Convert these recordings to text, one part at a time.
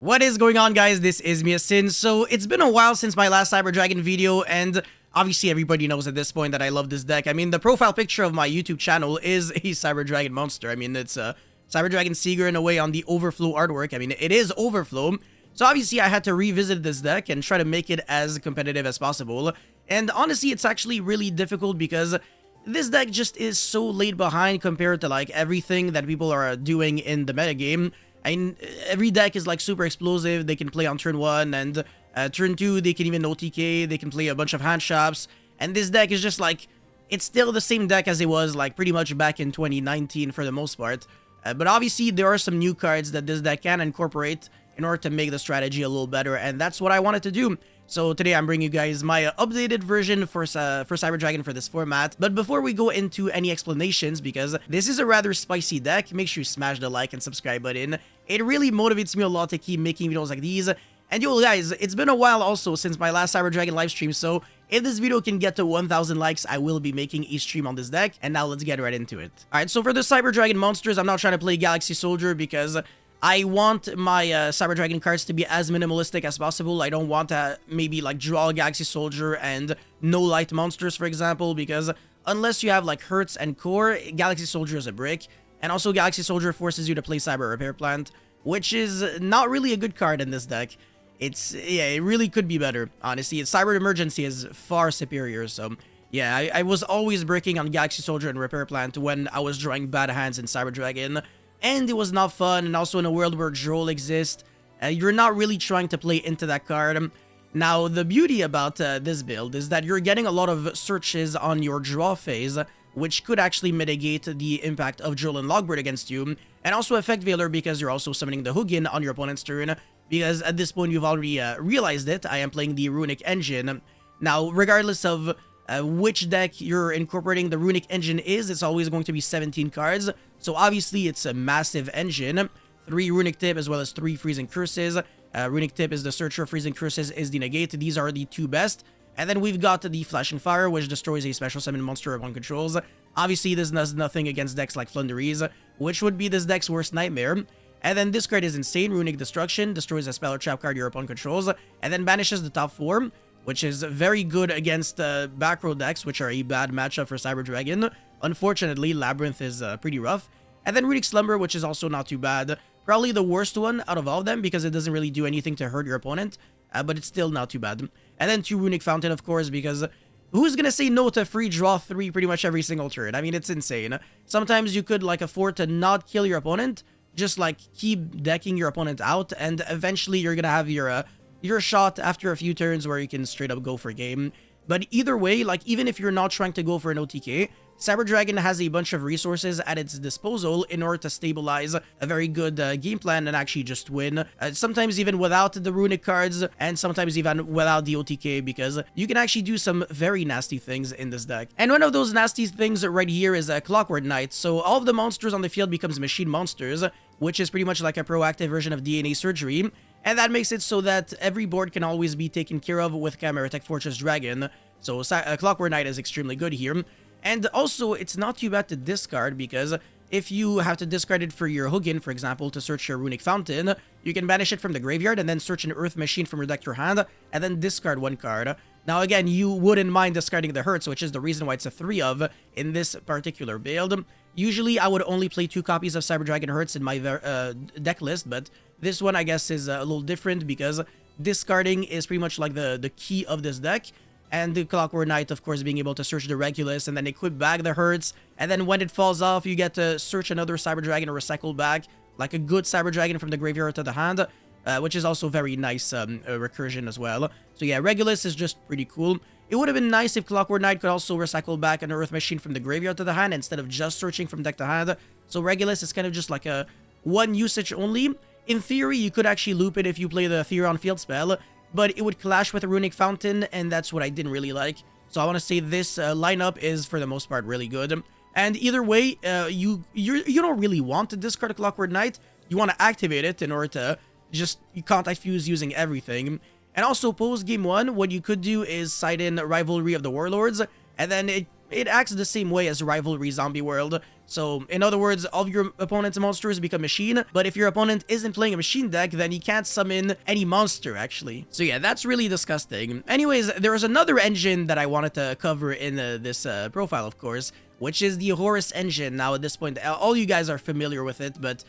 What is going on, guys? This is Miasin. So it's been a while since my last Cyber Dragon video, and obviously everybody knows at this point that I love this deck. I mean, the profile picture of my YouTube channel is a Cyber Dragon monster. I mean, it's a Cyber Dragon Seeger in a way on the Overflow artwork. I mean, it is Overflow. So obviously I had to revisit this deck and try to make it as competitive as possible. And honestly, it's actually really difficult because this deck just is so late behind compared to like everything that people are doing in the metagame. I mean, every deck is like super explosive. They can play on turn 1 and turn 2 they can even OTK. They can play a bunch of hand shops. And this deck is just like, it's still the same deck as it was like pretty much back in 2019 for the most part. But obviously there are some new cards that this deck can incorporate in order to make the strategy a little better. And that's what I wanted to do. So today I'm bringing you guys my updated version for Cyber Dragon for this format. But before we go into any explanations, because this is a rather spicy deck, make sure you smash the like and subscribe button. It really motivates me a lot to keep making videos like these. And yo guys, it's been a while also since my last Cyber Dragon live stream, so if this video can get to 1,000 likes, I will be making a stream on this deck. And now let's get right into it. Alright, so for the Cyber Dragon monsters, I'm not trying to play Galaxy Soldier because I want my Cyber Dragon cards to be as minimalistic as possible. I don't want to maybe like draw Galaxy Soldier and no light monsters, for example, because unless you have like Hertz and Core, Galaxy Soldier is a brick. And also Galaxy Soldier forces you to play Cyber Repair Plant, which is not really a good card in this deck. Yeah, it really could be better, honestly. Cyber Emergency is far superior, so yeah, I was always breaking on Galaxy Soldier and Repair Plant when I was drawing bad hands in Cyber Dragon. And it was not fun, and also in a world where Droll exists, you're not really trying to play into that card. Now, the beauty about this build is that you're getting a lot of searches on your draw phase, which could actually mitigate the impact of Droll and Logbird against you, and also affect Veiler because you're also summoning the Hugin on your opponent's turn, because at this point you've already realized it, I am playing the Runic Engine. Now, regardless of which deck you're incorporating the Runic Engine it's always going to be 17 cards. So obviously it's a massive engine. 3 Runic Tip as well as 3 Freezing Curses. Runic Tip is the Searcher, Freezing Curses is the Negate. These are the 2 best. And then we've got the Flashing Fire, which destroys a special summon monster upon controls. Obviously this does nothing against decks like Flunderies, which would be this deck's worst nightmare. And then this card is insane. Runic Destruction destroys a spell or trap card your opponent controls, and then banishes the top 4. Which is very good against back row decks, which are a bad matchup for Cyber Dragon. Unfortunately, Labyrinth is pretty rough. And then Runic Slumber, which is also not too bad. Probably the worst one out of all of them, because it doesn't really do anything to hurt your opponent. But it's still not too bad. And then 2 Runic Fountain, of course, because who's gonna say no to free draw 3 pretty much every single turn? I mean, it's insane. Sometimes you could like afford to not kill your opponent, just like keep decking your opponent out, and eventually you're gonna have your shot after a few turns where you can straight up go for game. But either way, like even if you're not trying to go for an OTK, Cyber Dragon has a bunch of resources at its disposal in order to stabilize a very good game plan and actually just win. Sometimes even without the Runic cards, and sometimes even without the OTK, because you can actually do some very nasty things in this deck. And one of those nasty things right here is a Clockwork Knight. So all of the monsters on the field becomes machine monsters, which is pretty much like a proactive version of DNA Surgery. And that makes it so that every board can always be taken care of with Chimera Tech Fortress Dragon. So Clockwork Knight is extremely good here. And also, it's not too bad to discard, because if you have to discard it for your Hugin, for example, to search your Runic Fountain, you can banish it from the graveyard and then search an Earth Machine from your deck to your hand, and then discard 1 card. Now again, you wouldn't mind discarding the Hertz, which is the reason why it's a 3 of in this particular build. Usually, I would only play 2 copies of Cyber Dragon Hertz in my deck list, but this one, I guess, is a little different because discarding is pretty much like the key of this deck. And the Clockwork Knight, of course, being able to search the Regulus and then equip back the Hertz. And then when it falls off, you get to search another Cyber Dragon or recycle back, like a good Cyber Dragon from the graveyard to the hand, which is also very nice recursion as well. So yeah, Regulus is just pretty cool. It would have been nice if Clockwork Knight could also recycle back an Earth Machine from the graveyard to the hand instead of just searching from deck to hand. So Regulus is kind of just like a 1 usage only. In theory, you could actually loop it if you play the Theron Field spell, but it would clash with a Runic Fountain, and that's what I didn't really like. So I want to say this lineup is, for the most part, really good. And either way, you don't really want to discard a Clockwork Knight. You want to activate it in order to just contact fuse using everything. And also, post game 1, what you could do is side in Rivalry of the Warlords, and then it it acts the same way as Rivalry Zombie World. So, in other words, all of your opponent's monsters become machine, but if your opponent isn't playing a machine deck, then he can't summon any monster, actually. So yeah, that's really disgusting. Anyways, there is another engine that I wanted to cover in this profile, of course, which is the Horus engine. Now, at this point, all you guys are familiar with it, but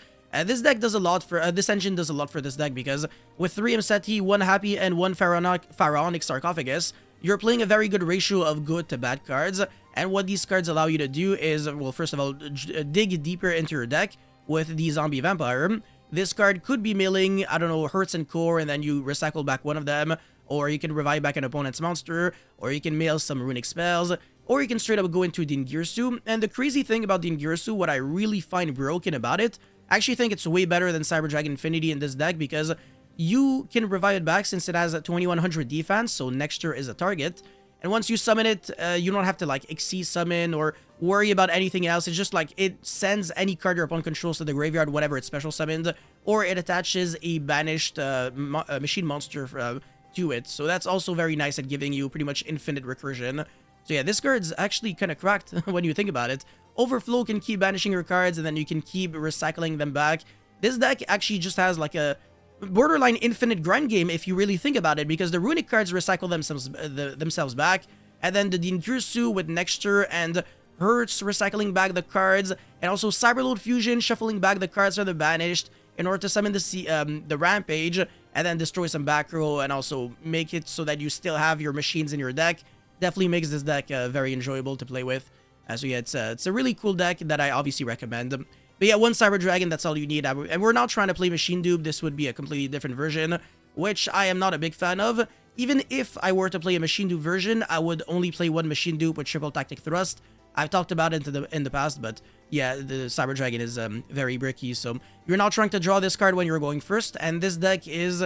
this deck does a lot for, this engine does a lot for this deck, because with 3 Mseti, 1 Happy, and 1 Pharaonic Sarcophagus, you're playing a very good ratio of good to bad cards, and what these cards allow you to do is, well, first of all, dig deeper into your deck with the Zombie Vampire. This card could be milling, I don't know, Hurts and Core, and then you recycle back one of them, or you can revive back an opponent's monster, or you can mail some runic spells, or you can straight up go into Dingirsu. And the crazy thing about Dingirsu, what I really find broken about it, I actually think it's way better than Cyber Dragon Infinity in this deck, because you can revive it back since it has a 2100 defense, so next turn is a target. And once you summon it, you don't have to like Xyz summon or worry about anything else. It's just like it sends any card your opponent controls to the graveyard whenever it's special summoned, or it attaches a banished machine monster to it. So that's also very nice at giving you pretty much infinite recursion. So yeah, this card's actually kind of cracked when you think about it. Overflow can keep banishing your cards, and then you can keep recycling them back. This deck actually just has like a borderline infinite grind game if you really think about it, because the runic cards recycle themselves back, and then the Dingirsu with Nexture and Hurts recycling back the cards, and also Cyberload Fusion shuffling back the cards from the banished in order to summon the Rampage, and then destroy some back row, and also make it so that you still have your machines in your deck. Definitely makes this deck very enjoyable to play with. So yeah, it's a really cool deck that I obviously recommend. But yeah, 1 Cyber Dragon, that's all you need. And we're not trying to play Machine Dupe. This would be a completely different version, which I am not a big fan of. Even if I were to play a Machine Dupe version, I would only play 1 Machine Dupe with triple Tactic Thrust. I've talked about it in the past, but yeah, the Cyber Dragon is very bricky. So you're not trying to draw this card when you're going first, and this deck is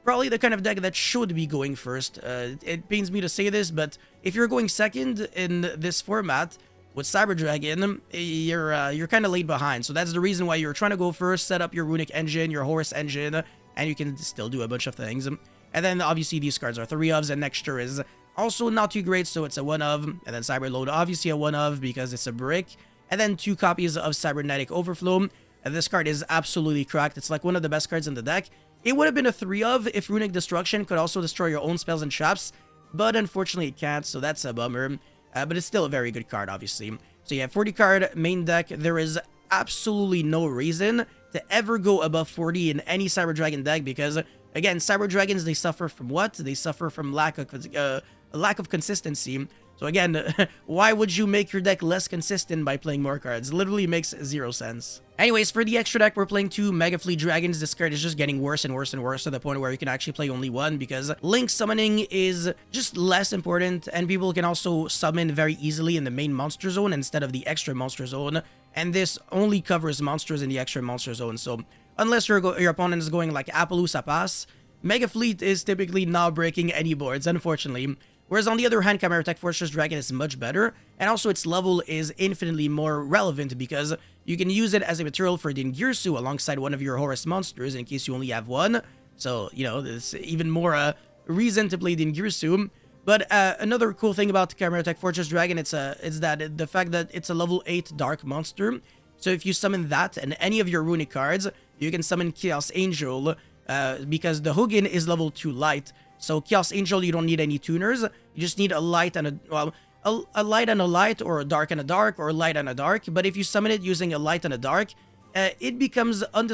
probably the kind of deck that should be going first. It pains me to say this, but if you're going second in this format with Cyber Dragon, you're kind of late behind. So that's the reason why you're trying to go first, set up your Runic engine, your Horus engine, and you can still do a bunch of things. And then obviously these cards are 3-ofs, and Nexture is also not too great, so it's a 1-of. And then Cyberload, obviously a 1-of because it's a brick. And then 2 copies of Cybernetic Overflow. And this card is absolutely cracked. It's like one of the best cards in the deck. It would have been a 3-of if Runic Destruction could also destroy your own spells and traps, but unfortunately it can't, so that's a bummer. But it's still a very good card, obviously. So yeah, 40 card main deck. There is absolutely no reason to ever go above 40 in any Cyber Dragon deck, because again, Cyber Dragons, they suffer from what? They suffer from lack of consistency. So again, why would you make your deck less consistent by playing more cards? Literally makes 0 sense. Anyways, for the extra deck, we're playing 2 Mega Fleet Dragons. This card is just getting worse and worse and worse to the point where you can actually play only 1, because Link summoning is just less important, and people can also summon very easily in the main monster zone instead of the extra monster zone, and this only covers monsters in the extra monster zone. So unless your opponent is going like Appaloosa Pass, Mega Fleet is typically not breaking any boards, unfortunately. Whereas on the other hand, Chimera Tech Fortress Dragon is much better, and also its level is infinitely more relevant because you can use it as a material for Dingirsu alongside one of your Horus monsters in case you only have 1. So, you know, there's even more reason to play Dingirsu. But another cool thing about Chimera Tech Fortress Dragon, it's that the fact that it's a level 8 dark monster. So if you summon that and any of your runic cards, you can summon Chaos Angel because the Hugin is level 2 light. So Chaos Angel, you don't need any tuners. You just need a light and a light and a light, or a dark and a dark, or a light and a dark. But if you summon it using a light and a dark, it becomes all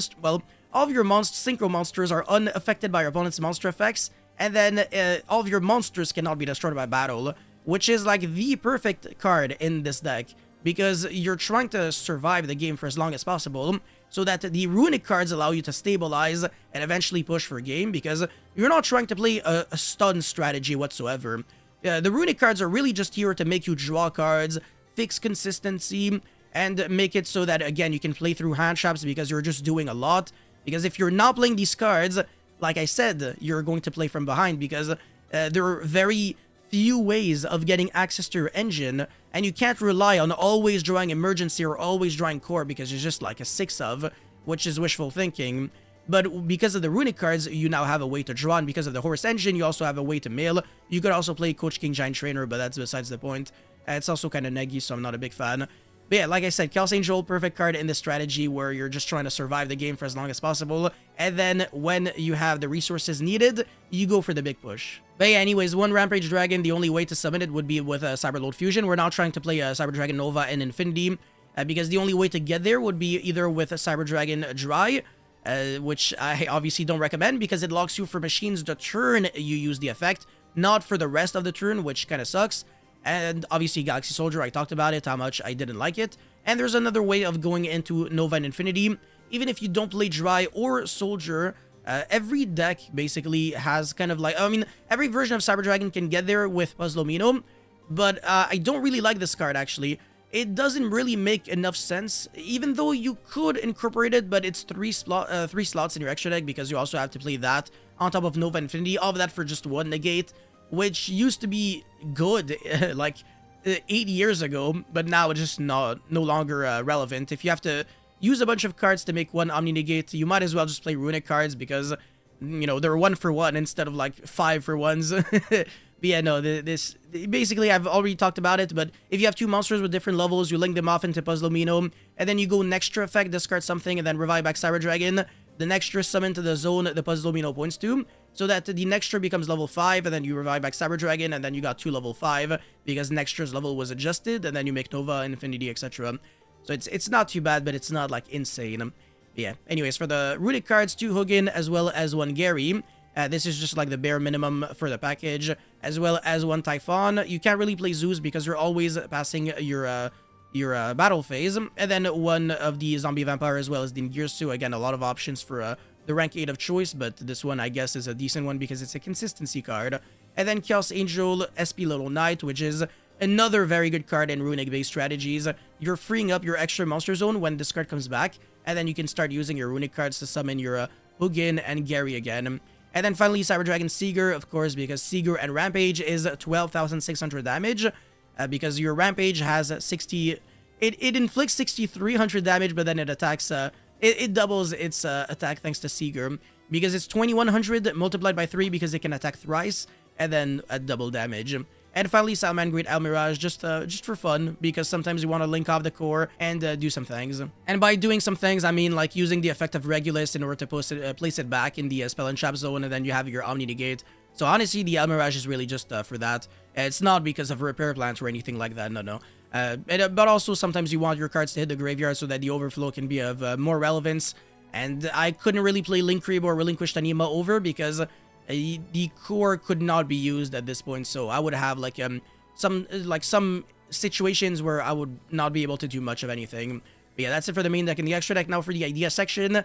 of your synchro monsters are unaffected by your opponent's monster effects, and then all of your monsters cannot be destroyed by battle, which is like the perfect card in this deck, because you're trying to survive the game for as long as possible, so that the runic cards allow you to stabilize and eventually push for game, because you're not trying to play a stun strategy whatsoever. The runic cards are really just here to make you draw cards, fix consistency, and make it so that, again, you can play through hand traps because you're just doing a lot. Because if you're not playing these cards, like I said, you're going to play from behind, because there are very few ways of getting access to your engine, and you can't rely on always drawing emergency or always drawing core, because it's just like a 6-of, which is wishful thinking. But because of the runic cards, you now have a way to draw, and because of the Horus engine, you also have a way to mail. You could also play Coach King Giant Trainer, but that's besides the point. It's also kind of neggy, so I'm not a big fan. But yeah, like I said, Chaos Angel, perfect card in this strategy where you're just trying to survive the game for as long as possible. And then when you have the resources needed, you go for the big push. But yeah, anyways, one Rampage Dragon, the only way to summon it would be with a Cyberload Fusion. We're now trying to play a Cyber Dragon Nova and Infinity, because the only way to get there would be either with a Cyber Dragon Dry, which I obviously don't recommend because it locks you for machines the turn you use the effect, not for the rest of the turn, which kind of sucks. And obviously Galaxy Soldier, I talked about it, how much I didn't like it. And there's another way of going into Nova and Infinity. Even if you don't play Dry or Soldier, every deck basically has kind of like, I mean, every version of Cyber Dragon can get there with Puzzlomino, but I don't really like this card, actually. It doesn't really make enough sense, even though you could incorporate it, but it's three slots in your extra deck because you also have to play that on top of Nova and Infinity, all of that for just one negate, which used to be good like 8 years ago, but now it's just no longer relevant. If you have to use a bunch of cards to make one Omni Negate, you might as well just play Runic cards because, you know, they're 1 for 1 instead of like 5 for 1s. But yeah, no, this basically, I've already talked about it, but if you have 2 monsters with different levels, you link them off into Puzzlomino, and then you go Nextra effect, discard something, and then revive back Cyber Dragon. The Nextra summon to the zone the Puzzlomino points to, so that the Nextra becomes level 5, and then you revive back Cyber Dragon, and then you got 2 level 5, because Nextra's level was adjusted, and then you make Nova, Infinity, etc. So it's not too bad, but it's not, like, insane. But yeah, anyways, for the Runic cards, 2 Hugin, as well as 1 Gary. This is just like the bare minimum for the package, as well as 1 Typhon. You can't really play Zeus because you're always passing your battle phase, and then 1 of the Zombie Vampire as well as the Ngirsu. Again, a lot of options for the rank 8 of choice, but this one I guess is a decent one because it's a consistency card. And then Chaos Angel, SP Little Knight, which is another very good card in Runic-based strategies. You're freeing up your extra monster zone when this card comes back, and then you can start using your Runic cards to summon your Hugin and Gary again. And then finally, Cyber Dragon Seeger, of course, because Seeger and Rampage is 12,600 damage, because your Rampage has 60... It inflicts 6,300 damage, but then it attacks... it doubles its attack thanks to Seeger, because it's 2,100 multiplied by 3 because it can attack thrice, and then at double damage. And finally, Salman Great Almirage, just for fun, because sometimes you want to link off the core and do some things. And by doing some things, I mean like using the effect of Regulus in order to place it back in the Spell and Trap zone, and then you have your Omni Negate. So honestly, the Almirage is really just for that. It's not because of Repair Plant or anything like that, no. But also sometimes you want your cards to hit the graveyard so that the overflow can be of more relevance. And I couldn't really play Link Creep or Relinquished Anima over because the core could not be used at this point, so I would have like some situations where I would not be able to do much of anything. But yeah, that's it for the main deck and the extra deck. Now for the idea section,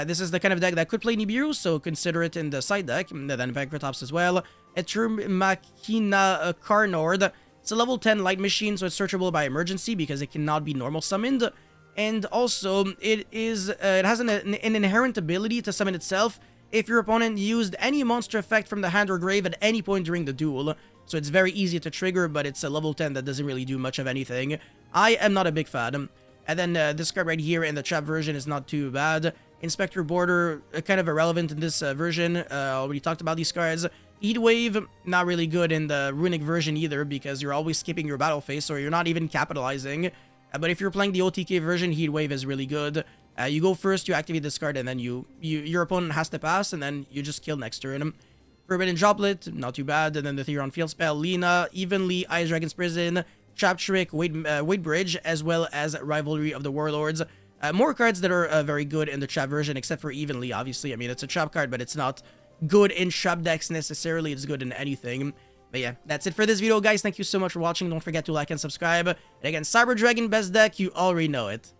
this is the kind of deck that could play Nibiru, so consider it in the side deck, and then Pancratops as well. Etrum Machina Carnord. It's a level 10 light machine, so it's searchable by emergency because it cannot be normal summoned. And also, it has an inherent ability to summon itself if your opponent used any monster effect from the hand or grave at any point during the duel. So it's very easy to trigger, but it's a level 10 that doesn't really do much of anything. I am not a big fan. And then this card right here in the trap version is not too bad. Inspector Border, kind of irrelevant in this version. Already talked about these cards. Heatwave, not really good in the Runic version either, because you're always skipping your battle phase, or you're not even capitalizing. But if you're playing the OTK version, Heatwave is really good. You go first, you activate this card, and then your opponent has to pass, and then you just kill next turn. Forbidden Droplet, not too bad. And then the Theron Field Spell, Lina, Evenly, Ice Dragon's Prison, Trap Trick, Weight Bridge, as well as Rivalry of the Warlords. More cards that are very good in the trap version, except for Evenly, obviously. I mean, it's a trap card, but it's not good in trap decks necessarily. It's good in anything. But yeah, that's it for this video, guys. Thank you so much for watching. Don't forget to like and subscribe. And again, Cyber Dragon best deck, you already know it.